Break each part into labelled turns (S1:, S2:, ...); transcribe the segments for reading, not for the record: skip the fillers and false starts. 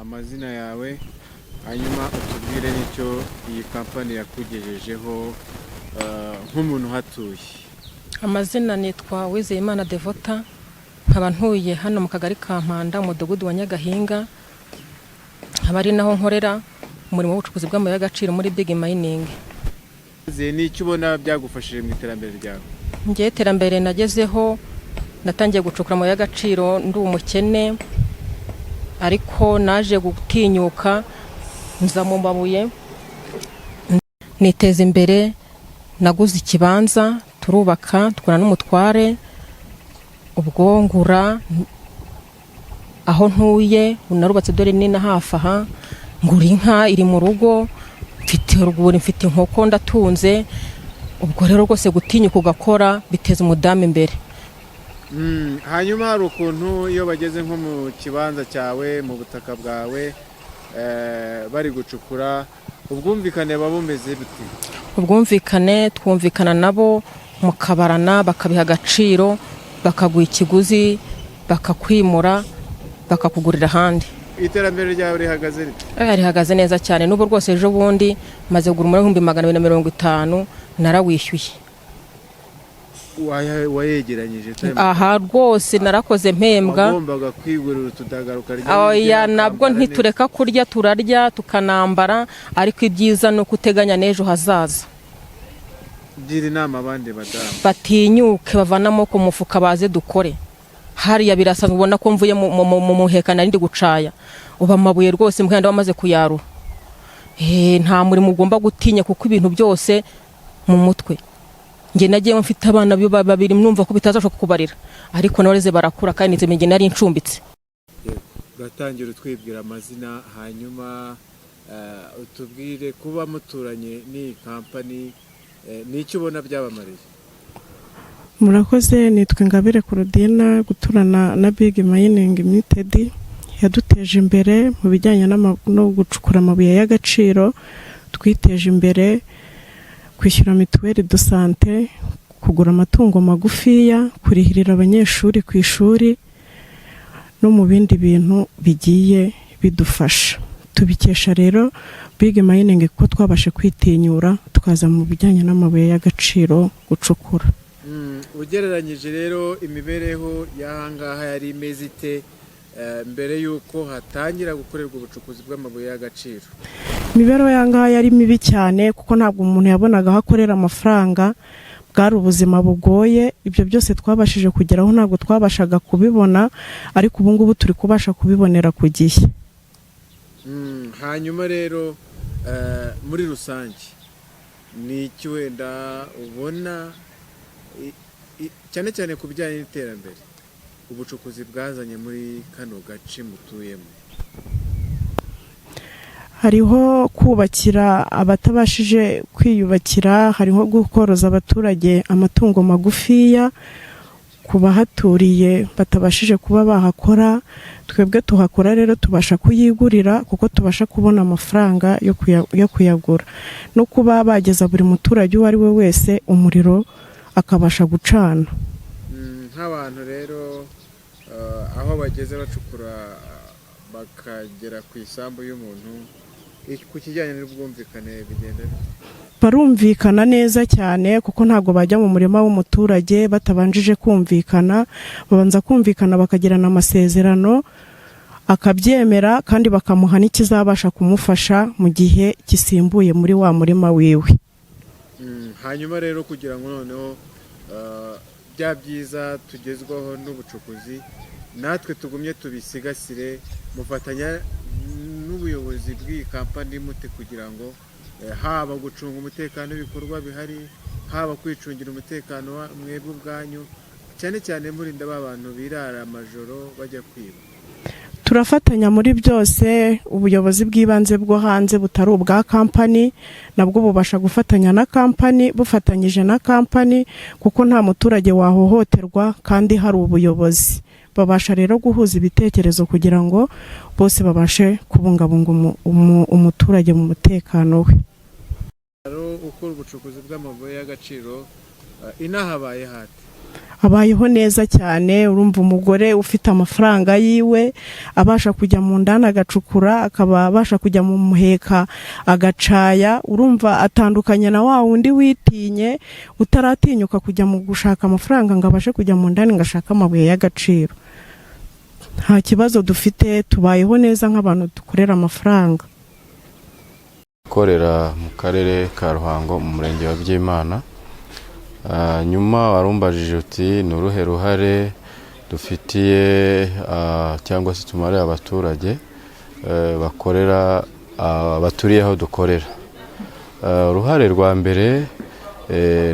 S1: amazina yawe hanyuma utubwire n'icyo iyi kampani yakugejejeho nk'umuntu uhatuye.
S2: Amazina nitwa Uwizeyimana Devota, nkaba ntuye hano mu kagari ka Mpanda, umudugudu wa Nyagahinga, nkaba ari naho nkorera umurimo w'ubucukuzi bw'amabuye y'agaciro muri Big Mining.
S1: N'icyo ubona byagufashije mu iterambere ryawe?
S2: Ngiye iterambere nagezeho, natangiye gucukura amabuye y'agaciro ndi umukene, ariko naje gutinyuka nza mu mabuye niteza imbere. Naguze ikibanza turubaka tukora n'umutware, ubwo ngura aho ntuye narubatse dore nina hafi aha, ngura inka iri mu rugo, mfite uruguri, mfite inkoko, ndatunze. Ubwo rero rwose gutinyuka ugakora biteza umudamu imbere.
S1: Hanyuma hari ukuntu iyo bageze nko mu kibanza cyawe mu butaka bwawe bari gucukura, ubwumvikane baba bumeze bute?
S2: Ubwumvikane twumvikana nabo mukabarana, bakabiha agaciro, bakaguha ikiguzi, bakakwimura, bakakugurira ahandi.
S1: Iterambere ryawe rihagaze rite?
S2: Rihagaze neza cyane. N'ubu rwose ejo bundi maze kugura 250 narawishyuye.
S1: Wayegeranyije?
S2: Aha rwose narakoze mpembwa.
S1: Wagombaga kwigurira utudagaruka
S2: rya nabwo ntitureka kurya, turarya tukanambara, ariko ibyiza no kuteganya n'ejo hazaza.
S1: Gira inama abandi badamu
S2: batinyuke, bavanamo ku mufuka baze dukore. Hariya birasanzwe, ubona ko mvuye mu muhekana ndi gucaya, uba amabuye rwose mukanda wamaze kuyarura. Nta murimo ugomba gutinya kuko ibintu byose mu mutwe. Nge nagiye mfite abana babiri, numva ko bitazashoka kubarira, ariko nareze barakura kandi nze menge nari ncumbitse.
S1: Gatangira twibwira amazina, hanyuma utubwire kuba muturanye n'iyi kampani n'icyo ubona byabamariye.
S3: Murakoze. Nitwa Ingabire Claudine. Guturana na Big Mining Limited yaduteje imbere mu bijyanye no gucukura amabuye y'agaciro. Twiteje imbere kwishyura mituweli de sante, kugura amatungo magufiya, kurihirira abanyeshuri ku ishuri no mu bindi bintu bigiye bidufasha. Tubikesha rero Big Mining ko twabashe kwitinyura tukaza mu bijyanye n'amabuye y'agaciro gucukura.
S1: Ugereranyije rero imibereho y'ahangaha yari imeze ite mbere yuko hatangira gukorerwa ubucukuzi bw'amabuye y'agaciro?
S3: Imibereho y'ahangaha yari mibi cyane kuko ntabwo umuntu yabonaga aho akorera amafaranga, bwari ubuzima bugoye. Ibyo byose twabashije kugeraho ntabwo twabashaga kubibona, ariko ubu ngubu turi kubasha kubibonera ku gihe.
S1: Hanyuma rero muri rusange ni iki wenda ubona cyane cyane ku bijyanye n'iterambere ubucukuzi bwazanye muri kano gace mutuyemo?
S3: Hariho kubakira abatabashije kwiyubakira, hariho gukoroza abaturage amatungo magufiya, kubahaturiye batabashije kuba bahakora. Twebwe tuhakora rero tubasha kuyigurira kuko tubasha kubona amafaranga yo kuyagura, no kuba bageza buri muturage uwo ari we wese umuriro akabasha gucana.
S1: Nk'abantu rero aho bageze bacukura bakagera ku isambu y'umuntu, ku kijyanye n'ubwumvikane bigenda?
S3: Barumvikana neza cyane kuko ntabwo bajya mu murima w'umuturage batabanjije kumvikana. Babanza kumvikana, bakagirana amasezerano, akabyemera kandi bakamuha n'ikizabasha kumufasha mu gihe gisimbuye muri wa murima wiwe.
S1: Hanyuma rero kugira ngo noneho bya byiza tugezwaho n'ubucukuzi natwe tugumye tubisigasire, mufatanya n'ubuyobozi bw'iyi kampani mute kugira ngo haba gucunga umutekano w'ibikorwa bihari, haba kwicungira umutekano mwebwe ubwanyu, cyane cyane murinda abantu birara amajoro bajya kwiba?
S3: Turafatanya muri byose. Ubuyobozi bw'ibanze bwo hanze butari ubwa kampani nabwo bubasha gufatanya na kampani, bufatanyije na kampani kuko nta muturage wahohoterwa kandi hari ubuyobozi. Babasha rero guhuza ibitekerezo kugira ngo bose babashe kubungabunga umuturage mu mutekano we.
S1: Ukora ubucukuzi bw'amabuye y'agaciro inahabaye hate?
S3: abayeho neza cyane. Urumva umugore ufite amafaranga yiwe abasha kujya mu ndani agacukura, akaba abasha kujya mu muheka agacaya. Urumva atandukanye na wa wundi witinye utaratinyuka kujya mu gushaka amafaranga ngo abashe kujya mu ndani ngo ashake amabuye y'agaciro. Nta kibazo dufite, tubayeho neza nk'abantu dukorera amafaranga.
S4: Korera mu karere ka Ruhango mu murenge wa Byimana. Nyuma warumbajije uti ni uruhe ruhare dufitiye cyangwa se tumare abaturage bakorera baturiye aho dukorera. Uruhare rwa mbere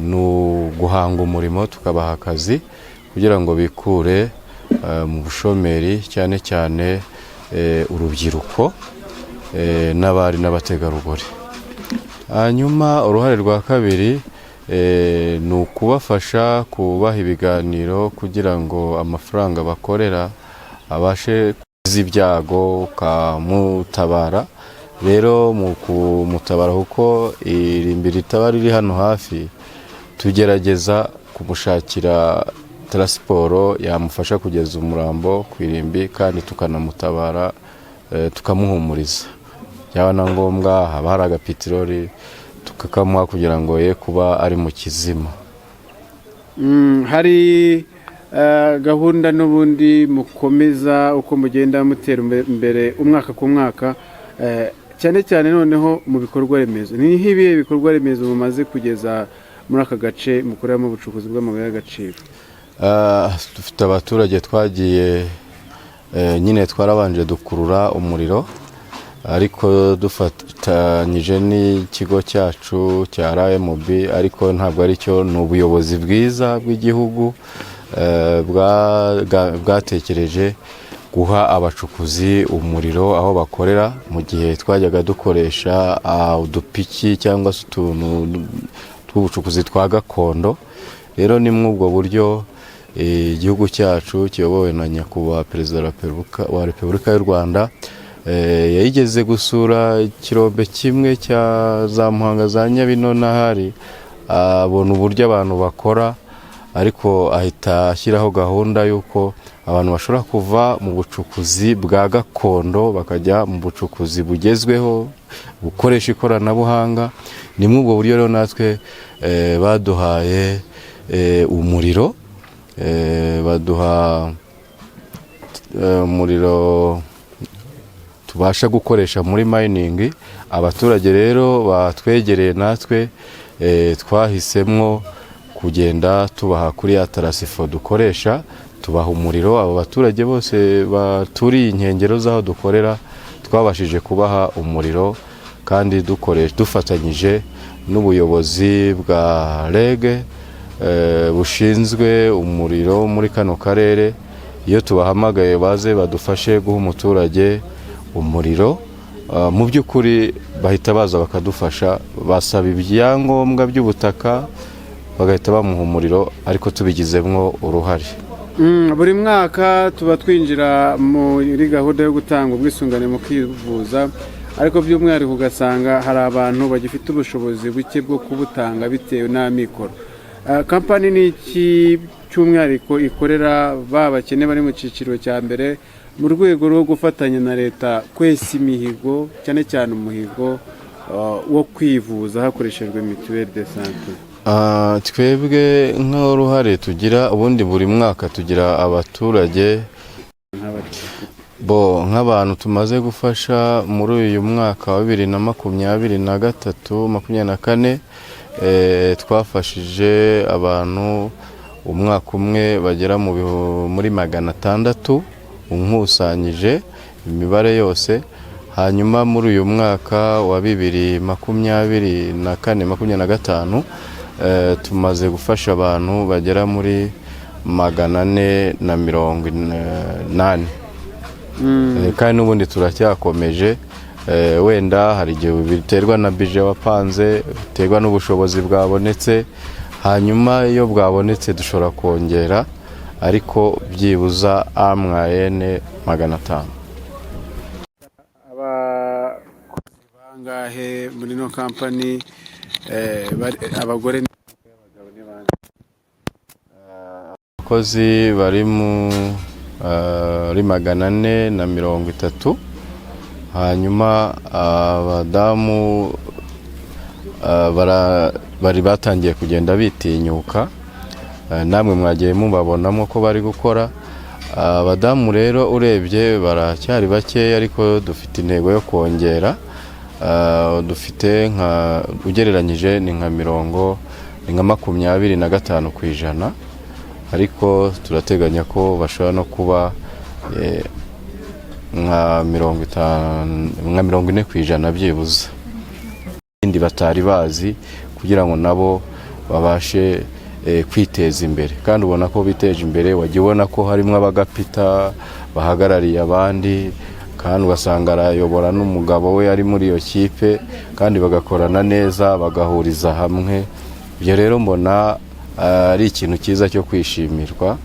S4: ni uguhanga umurimo tukabaha akazi kugira ngo bikure mu bushomeri, cyane cyane urubyiruko n'abari n'abategarugori. Hanyuma uruhare rwa kabiri ni ukubafasha kubaha ibiganiro kugira ngo amafaranga bakorera abashe kuziza ibyago, ukamutabara. Rero mu kumutabara kuko irimbi ritaba riri hano hafi, tugerageza kumushakira transport yamufasha kugeza umurambo ku irimbi kandi tukanamutabara, tukamuhumuriza. Byaba na ngombwa haba hari agapitiroli tukakamuha kugira ngo ye kuba ari mu kizima.
S1: Hari gahunda n'ubundi mukomeza uko mugenda mutera imbere umwaka ku mwaka, cyane cyane noneho mu bikorwa remezo. Ni nk'ibihe bikorwa remezo mumaze kugeza muri aka gace mukoreramo ubucukuzi bw'amabuye y'agaciro?
S4: Dufite abaturage twagiye nyine twarabanje dukurura umuriro, ariko dufatanyije n'ikigo cyacu cya RMB, ariko ntabwo ari cyo, ni ubuyobozi bwiza bw'igihugu bwatekereje guha abacukuzi umuriro aho bakorera, mu gihe twajyaga dukoresha udupiki cyangwa se utuntu tw'ubucukuzi twa gakondo. Rero ni muri ubwo buryo igihugu cyacu kiyobowe na nyakubahwa Perezida wa Repubulika y'u Rwanda yayigeze gusura ikirombe kimwe cya za Muhanga za Nyabino n'ahari, abona uburyo abantu bakora, ariko ahita ashyiraho gahunda y'uko abantu bashobora kuva mu bucukuzi bwa gakondo bakajya mu bucukuzi bugezweho bukoresha ikoranabuhanga. Ni muri ubwo buryo rero natwe baduhaye umuriro, baduha umuriro tubasha gukoresha muri mining. Abaturage rero batwegereye natwe twahisemo kugenda tubaha kuri ya tarasifo dukoresha, tubaha umuriro. Abo baturage bose baturiye inkengero z'aho dukorera twabashije kubaha umuriro, kandi dufatanyije n'ubuyobozi bwa REG bushinzwe umuriro muri kano karere. Iyo tubahamagaye baze badufashe guha umuturage umuriro, mu by'ukuri bahita baza bakadufasha, basaba ibyangombwa by'ubutaka bagahita bamuha umuriro, ariko tubigizemo uruhare.
S1: Buri mwaka tuba twinjira muri gahunda yo gutanga ubwisungane mu kwivuza, ariko by'umwihariko ugasanga hari abantu bagifite ubushobozi buke bwo kubutanga bitewe n'amikoro. Kampani ni iki cy'umwihariko ikorera babakene bari mu cyiciro cya mbere mu rwego rwo gufatanya na leta kwesa imihigo, cyane cyane umuhigo wo kwivuza hakoreshejwe mituweli de sante?
S4: Twebwe nk'uruhare tugira, ubundi buri mwaka tugira abaturage nk'abantu tumaze gufasha muri uyu mwaka wa 2023-24. Twafashije abantu umwaka umwe bagera muri 600 unkusanyije imibare yose. Hanyuma muri uyu mwaka wa 2024-25 tumaze gufasha abantu bagera muri 480. Kandi n'ubundi turacyakomeje, wenda hari igihe biterwa na budget wapanze, biterwa n'ubushobozi bwabonetse. Hanyuma iyo bwabonetse dushobora kongera, ariko byibuza amwayene 500.
S1: Abakozi bangahe muri no company, abagore n'abagabo ni bangahe?
S4: abakozi bari muri 430, hanyuma abadamu bari batangiye kugenda bitinyuka, namwe mwagiye mubabonamo ko bari gukora. Abadamu rero urebye baracyari bakeya, ariko dufite intego yo kongera. Dufite ugereranyije ni nka 25%, ariko turateganya ko bashobora no kuba nka 40% byibuze, ibindi batari bazi, kugira ngo nabo babashe kwiteza imbere. Kandi ubona ko biteje imbere, wagiye ubona ko harimo abagapita bahagarariye abandi, kandi ugasanga arayobora n'umugabo we ari muri iyo kipe, kandi bagakorana neza, bagahuriza hamwe. Ibyo rero mbona ari ikintu cyiza cyo kwishimirwa.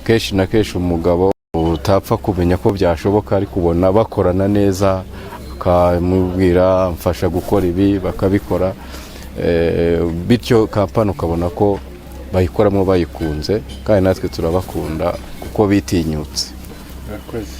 S4: Kenshi na kenshi umugabo utapfa kumenya ko byashoboka, ariko ubona bakorana neza, akamubwira mfasha gukora ibi, bakabikora. Bityo kampani ukabona ko bayikoramo bayikunze, kandi natwe turabakunda kuko bitinyutse.
S1: Murakoze.